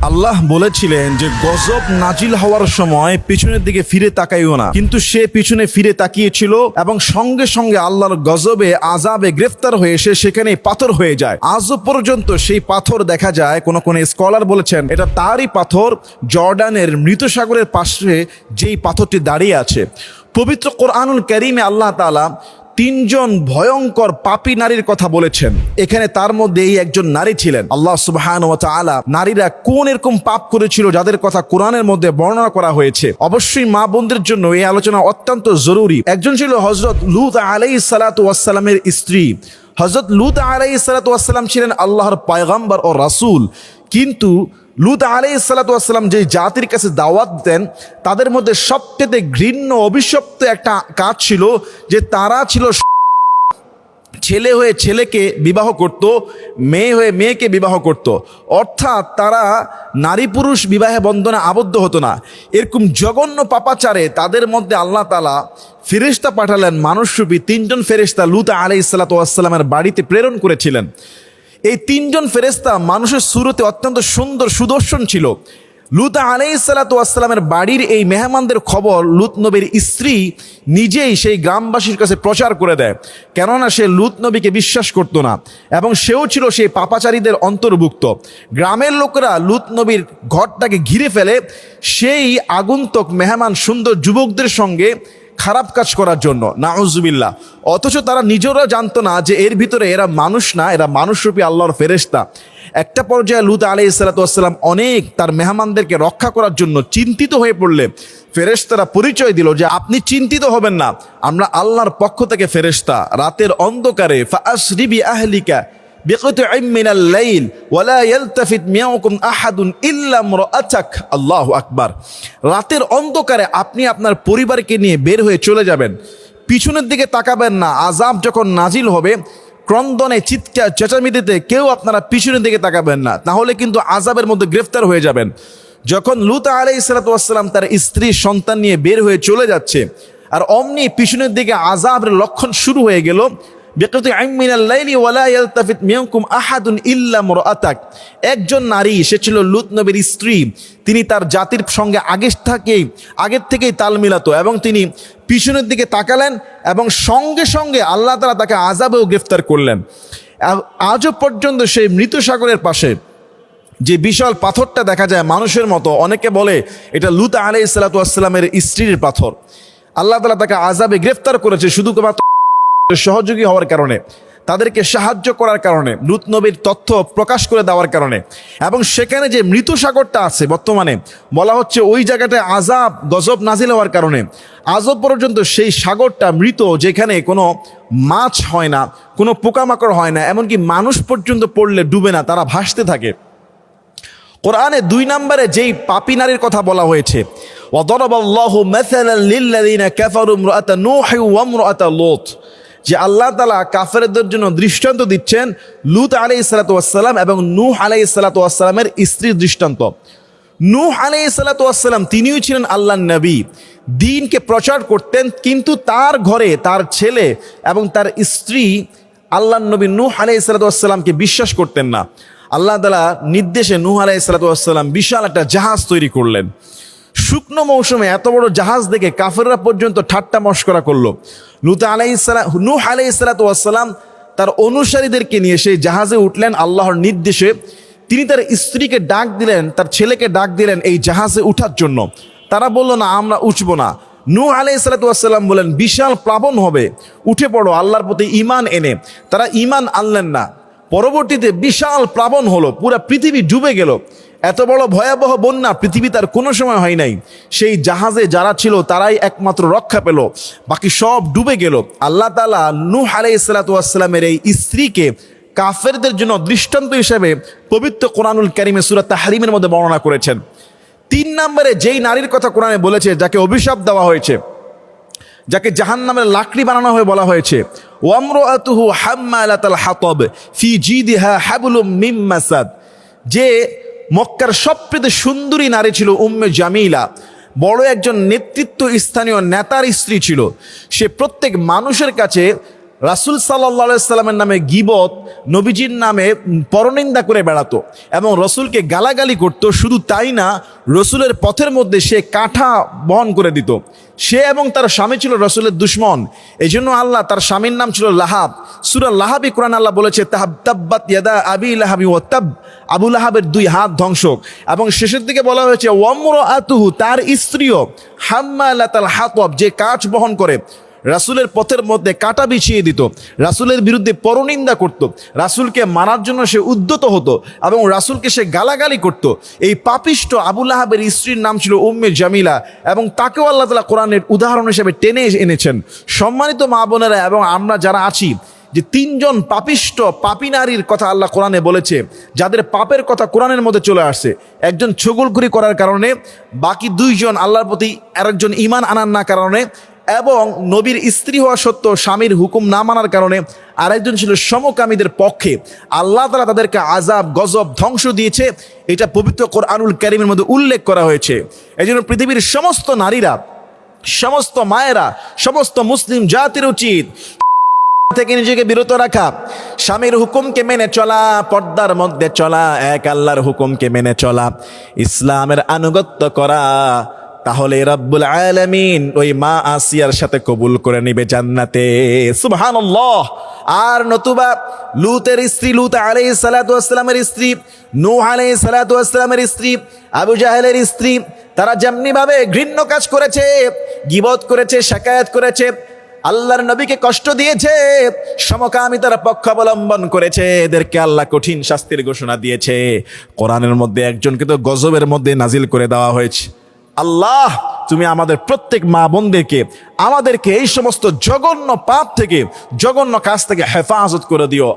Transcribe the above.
আল্লাহ বলেছিলেন যে গজব নাজিল হওয়ার সময় পিছনের দিকে ফিরে তাকাইও না, কিন্তু সে পিছনে ফিরে তাকিয়েছিল এবং সঙ্গে সঙ্গে আল্লাহর গজবে আযাবে গ্রেফতার হয়ে সে সেখানে পাথর হয়ে যায়। আজও পর্যন্ত সেই পাথর দেখা যায়। কোন কোন স্কলার বলেছেন এটা তারই পাথর, জর্ডানের মৃত সাগরের পাশে যেই পাথরটি দাঁড়িয়ে আছে। পবিত্র কোরআনুল কারীমে আল্লাহ তাআলা তিনজন ভয়ঙ্কর পাপী নারীর কথা বলেছেন। এখানে তার মধ্যে এই একজন নারী ছিলেন। আল্লাহ সুবহানাহু ওয়া তাআলা নারীরা কোন এরকম পাপ করেছিল যাদের কথা কোরআনের মধ্যে বর্ণনা করা হয়েছে। অবশ্যই মা বোনদের জন্য এই আলোচনা অত্যন্ত জরুরি। একজন ছিল হযরত লূত আলাইহিস সালাতু ওয়াস সালামের স্ত্রী। হযরত লূত আলাইহিস সালাতু ওয়াস সালাম ছিলেন আল্লাহর পয়গম্বর ও রাসূল, কিন্তু লূত আলাইহিস সালাতু ওয়াস সালাম যে জাতির কাছে দাওয়াত দেন তাদের মধ্যে সবচেয়ে ঘৃণ্য অভিশপ্ত একটা কাজ ছিল যে তারা ছিল ছেলে হয়ে ছেলেকে বিবাহ করত, মেয়ে হয়ে মেয়েকে বিবাহ করত। অর্থাৎ তারা নারী পুরুষ বিবাহে বন্ধনে আবদ্ধ হতো না। এরকম জঘন্য পাপাচারে তাদের মধ্যে আল্লাহ তাআলা ফেরেশতা পাঠালেন, মানুষরূপী তিনজন ফেরেশতা লূত আলাইহিস সালাতু ওয়াস সালামের বাড়িতে প্রেরণ করেছিলেন। এই তিনজন ফেরেশতা মানুষের সুরতে অত্যন্ত সুন্দর সুদর্শন ছিল। লূত আলাইহিস সালাতু ওয়াস সালামের বাড়ির এই মেহমানদের খবর লূত নবীর স্ত্রী নিজেই সেই গ্রামবাসীর কাছে প্রচার করে দেয়, কেননা সে লূত নবীকে বিশ্বাস করত না এবং সেও ছিল সেই পাপাচারীদের অন্তর্ভুক্ত। গ্রামের লোকেরা লূত নবীর ঘরটাকে ঘিরে ফেলে সেই আগন্তুক মেহমান সুন্দর যুবকদের সঙ্গে খারাপ কাজ করার জন্য, নাউজুবিল্লাহ। অথচ তারা নিজেরা জানতো না যে এর ভিতরে এরা মানুষ না, এরা মানুষরূপী আল্লাহর ফেরেশতা। একটা পর্যায়ে লূত আলাইহিস সালাতু ওয়াস সালাম অনেক তার মেহমানদেরকে রক্ষা করার জন্য চিন্তিত হয়ে পড়লে ফেরেশতারা পরিচয় দিল যে আপনি চিন্তিত হবেন না, আমরা আল্লাহর পক্ষ থেকে ফেরেশতা। রাতের অন্ধকারে ফাআসরি বিআহলিকা বিকিতইম মিনাল লাইল ওয়ালা ইয়ালতাফিত মিনকুম আহাদুন ইল্লা ইমরাআতাক। আল্লাহু আকবার। রাতের অন্ধকারে আপনি আপনার পরিবারকে নিয়ে বের হয়ে চলে যাবেন, পিছনের দিকে তাকাবেন না। আযাব যখন নাজিল হবে, ক্রন্দনে চিৎকার চেঁচামেচিতে কেউ আপনারা পিছনের দিকে তাকাবেন না, তাহলে কিন্তু আযাবের মধ্যে গ্রেফতার হয়ে যাবেন। যখন লূত আলাইহিস সালাতু ওয়াস সালাম তার স্ত্রী সন্তান নিয়ে বের হয়ে চলে যাচ্ছে, আর অমনি পিছনের দিকে আযাবের লক্ষণ শুরু হয়ে গেল। একজন নারী, সে ছিল লূত নবীর স্ত্রী, তিনি তার জাতির সঙ্গে আগের থেকেই তাল মিলাতো এবং তিনি পিছনের দিকে তাকালেন এবং সঙ্গে সঙ্গে আল্লাহ তাআলা তাকে আযাবেও গ্রেফতার করলেন। আজও পর্যন্ত সেই মৃত সাগরের পাশে যে বিশাল পাথরটা দেখা যায় মানুষের মতো, অনেকে বলে এটা লূত আলাইহিস সালাতু ওয়াস সালামের স্ত্রীর পাথর। আল্লাহ তাআলা তাকে আযাবে গ্রেফতার করেছে শুধুমাত্র সহযোগী হওয়ার কারণে, তাদেরকে সাহায্য করার কারণে, লূত নবীর তথ্য প্রকাশ করে দেওয়ার কারণে। এবং সেখানে যে মৃত সাগরটা আছে বর্তমানে বলা হচ্ছে ওই জায়গাটায় আযাব গজব নাজিল হওয়ার কারণে আজও পর্যন্ত সেই সাগরটা মৃত, যেখানে কোনো মাছ হয় না, কোনো পোকামাকড় হয় না, এমনকি মানুষ পর্যন্ত পড়লে ডুবে না, তারা ভাসতে থাকে। কোরআনে 2 নম্বরে যেই পাপী নারীর কথা বলা হয়েছে, ওয়াদারাবাল্লাহু মাসালান লিল্লাযিনা কাফারু ইমরাআতা নূহ ওয়া ইমরাআতা লূত, যে আল্লাহ তাআলা কাফেরদের জন্য দৃষ্টান্ত দিচ্ছেন লূত আলাইহিস সালাতু ওয়াস সালাম এবং নূহ আলাইহিস সালাতু ওয়াস সালামের স্ত্রীর দৃষ্টান্ত। নূহ আলাইহিস সালাতু ওয়াস সালাম তিনিও ছিলেন আল্লাহর নবী, দ্বীনকে প্রচার করতেন, কিন্তু তার ঘরে তার ছেলে এবং তার স্ত্রী আল্লাহর নবী নূহ আলাইহিস সালাতু ওয়াস সালামকে বিশ্বাস করতেন না। আল্লাহ তাআলা নির্দেশে নূহ আলাইহিস সালাতু ওয়াস সালাম বিশাল একটা জাহাজ তৈরি করলেন। শুকনো মৌসুমে এত বড় জাহাজ দেখে কাফেররা পর্যন্ত ঠাট্টা মশকরা করলো। নূহ আলাইহিস সালাতু ওয়াস সালাম তার অনুসারীদেরকে নিয়ে সেই জাহাজে উঠলেন আল্লাহর নির্দেশে। তিনি তার স্ত্রীকে ডাক দিলেন, তার ছেলেকে ডাক দিলেন এই জাহাজে উঠার জন্য। তারা বলল না, আমরা উঠবো না। নূহ আলাইহিস সালাতু ওয়াস সালাম বলেন বিশাল প্লাবন হবে, উঠে পড়ো, আল্লাহর প্রতি ঈমান এনে। তারা ঈমান আনলেন না। পরবর্তীতে বিশাল প্লাবন হলো, পুরা পৃথিবী ডুবে গেল। এত বড় ভয়াবহ বন্যা পৃথিবী তার কোনো সময় হয় নাই। সেই জাহাজে যারা ছিল তারাই একমাত্র রক্ষা পেল, বাকি সব ডুবে গেল। আল্লাহ তাআলা নূহ আলাইহিস সালাতু ওয়াস সালামের এই স্ত্রীকে কাফেরদের জন্য দৃষ্টান্ত হিসেবে পবিত্র কোরআনুল কারীমে সূরা তাহরিমের মধ্যে বর্ণনা করেছেন। 3 নম্বরে যেই নারীর কথা কোরআনে বলেছে, যাকে অভিশাপ দেওয়া হয়েছে, যাকে জাহান্নামের লাকড়ি বানানো হয়ে বলা হয়েছে, ওয়ামরাআতুহু হাম্মালাতাল হাতাব ফি জিদিহা হাবলুম মিন মাসাদ, যে মক্কার সবচেয়ে সুন্দরী নারী ছিল উম্মে জামিলা, বড় একজন নেতৃত্ব স্থানীয় নেতার স্ত্রী ছিল। সে প্রত্যেক মানুষের কাছে রাসূল সাল্লাল্লাহু আলাইহি সাল্লামের নামে গীবত, নবীজির নামে পরনিন্দা করে বেড়াতো এবং রসুলকে গালাগালি করত। শুধু তাই না, রসুলের পথের মধ্যে সে কাঁঠা বহন করে দিত। সে এবং তার স্বামী ছিল রসুলের দুশমন। এই জন্য আল্লাহ, তার স্বামীর নাম ছিল লাহাব। সূরা লাহাবি কোরআন আল্লাহ বলেছে, তাব্বাত ইয়াদা আবি লাহাবি ওয়া তাব, আবু লাহাবের 2 হাত ধ্বংস। এবং শেষের দিকে বলা হয়েছে ওয়ামরাতুহু, তার স্ত্রীও হাম্মালাতাল হাতব, যে কাঠ বহন করে, রাসূলের পথের মধ্যে কাঁটা বিছিয়ে দিত, রাসূলের বিরুদ্ধে পরনিন্দা করত, রাসূলকে মারার জন্য সে উদ্যত হতো এবং রাসূলকে সে গালাগালি করত। এই পাপিষ্ট আবু লাহাবের স্ত্রীর নাম ছিল উম্মে জামিলা এবং তাকেও আল্লাহ তাআলা কোরআনের উদাহরণ হিসেবে টেনে এনেছেন। সম্মানিত মা বোনেরা এবং আমরা যারা আছি, যে 3 জন পাপিষ্ট পাপী নারীর কথা আল্লাহ কোরআনে বলেছে, যাদের পাপের কথা কোরআনের মধ্যে চলে আসছে। একজন ছুগলখুরি করার কারণে, বাকি 2 জন আল্লাহর প্রতি আরেকজন ঈমান আনার না কারণে, এবং নবীর স্ত্রী হওয়া সত্ত্বেও স্বামীর হুকুম না মানার কারণে আরেকজন ছিল সমকামীদের পক্ষে। আল্লাহ তাআলা তাদেরকে আযাব, গজব, ধ্বংস দিয়েছে। এটা পবিত্র কোরআনুল কারীমের মধ্যে উল্লেখ করা হয়েছে। এই জন্য পৃথিবীর সমস্ত নারীরা, সমস্ত মায়েরা, সমস্ত মুসলিম জাতির উচিত থেকে নিজেকে বিরত রাখা, স্বামীর হুকুমকে মেনে চলা, পর্দার মধ্যে চলা, এক আল্লাহর হুকুমকে মেনে চলা, ইসলামের আনুগত্য করা। তাহলে রব্বুল আলামিন ওই মা আসিয়ার সাথে কবুল করে নিবে জান্নাতে। সুবহানাল্লাহ। আর নতুবা লুতের স্ত্রী, লুত আলাইহিস সালাতু ওয়াস সালামের স্ত্রী, নূহ আলাইহিস সালাতু ওয়াস সালামের স্ত্রী, আবু জাহেলের স্ত্রী, তারা যেমনি ভাবে ঘৃণ্য কাজ করেছে, গীবত করেছে, শাকায়াত করেছে, আল্লাহর নবীকে কষ্ট দিয়েছে, সমকামিতার পক্ষ অবলম্বন করেছে, এদেরকে আল্লাহ কঠিন শাস্তির ঘোষণা দিয়েছে। কোরআনের মধ্যে একজনকে তো গজবের মধ্যে নাজিল করে দেওয়া হয়েছে। আল্লাহ, তুমি আমাদের প্রত্যেক মা বোনদেরকে, আমাদেরকে এই সমস্ত জঘন্য পাপ থেকে, জঘন্য কাজ থেকে হেফাজত করে দিও।